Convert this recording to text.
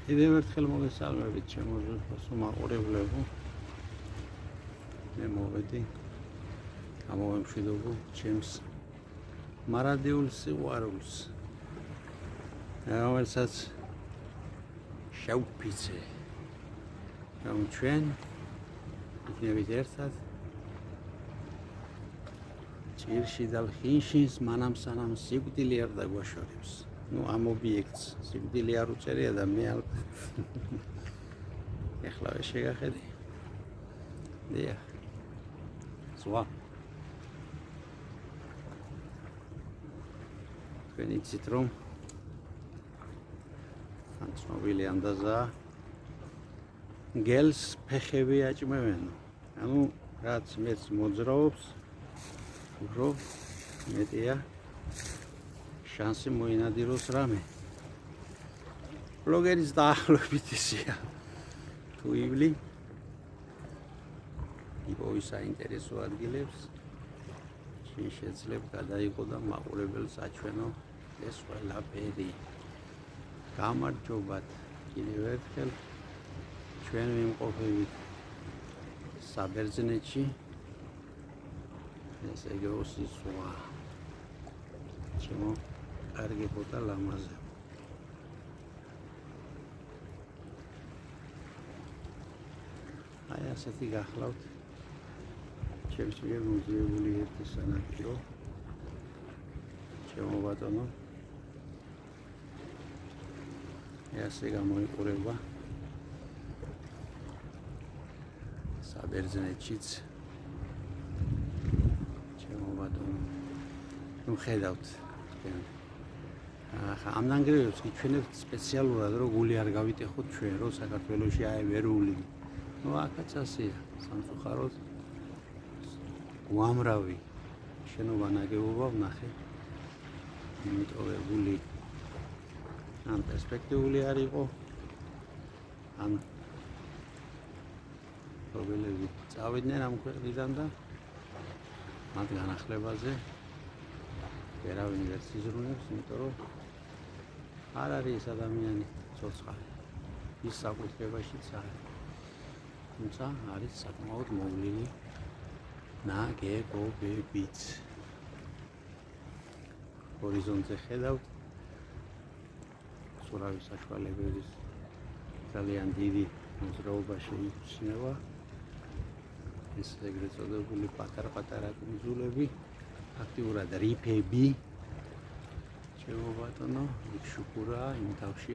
კიდევ ერთხელ მოგესალმებით ჩემო ზუსტ მაყურებლებო. მე მოვედი გამოვემშვიდობო ჩემს მარადიულ სიყვარულს, რომელსაც შევფიცე. რომ ჩვენ იქნებით ერთად ჭირში და ლხინშის მანამ სანამ სიკვდილი არ დაგვაშორებს. ნუ ამ ობიექტს სიკვდილი არ უწერია და მე ეხლა შეგახედი. დიახ. ზღვა. თქვენ იცით რომ ან ცნობილი ანდაზა გელს ფეხები აჭმევენო. ანუ რაც მეც მოძრაობს უფრო მეტია შანსი მოინადიროს რამე. ბლოგერის დაახლოებით ისეა. თუ ივლი იპოვის საინტერესო ადგილებს შენ შეძლებ გადაიღო და მაყურებელს აჩვენო ეს ყველაფერი. გამარჯობათ კიდევ ერთხელ ჩვენ ვიმყოფებით საბერძნეთში. ეს ეგროსი ზღვა. ჩემო კარგებო და ლამაზებო. აი ასეთი გახლავთ ჩემს მიერ მოზიებული ერთი სანაპირო. ჩემო ბატონო, ასე გამოიყურება საბერძნეთშიც. ჩემო ბატონო, ნუ ხედავთ თქვენ. ახლა ამ ნანგრევებს გიჩვენებთ სპეციალურად, რომ გული არ გავიტეხოთ ჩვენ, რომ საქართველოში აი ვერული. ნუ აქაც ასეა, სამწუხაროდ უამრავი შენობა ნაგებობა ვნახე მიტოვებული. ან პერსპექტიული არ იყო, ან პრობლემები წავიდნენ ამ ქვეყნიდან და მათ განახლებაზე ვერავინ ვერ იზრუნებს, იმიტომ რომ არ არის ეს ადამიანი ცოცხალი, ის საკუთრებაშიც არის. თუმცა არის საკმაოდ მოვლილი ნაგებობებიც. ჰორიზონტზე ხედავთ ურავი საშუალებების ძალიან დიდი მოძრაობა შეიჩნევა. ეს ეგრეთ წოდებული პატარ-პატარა კუნძულები, აქტიურად რიფები. ჩემო ბატონო, იქ შუქურა იმ თავში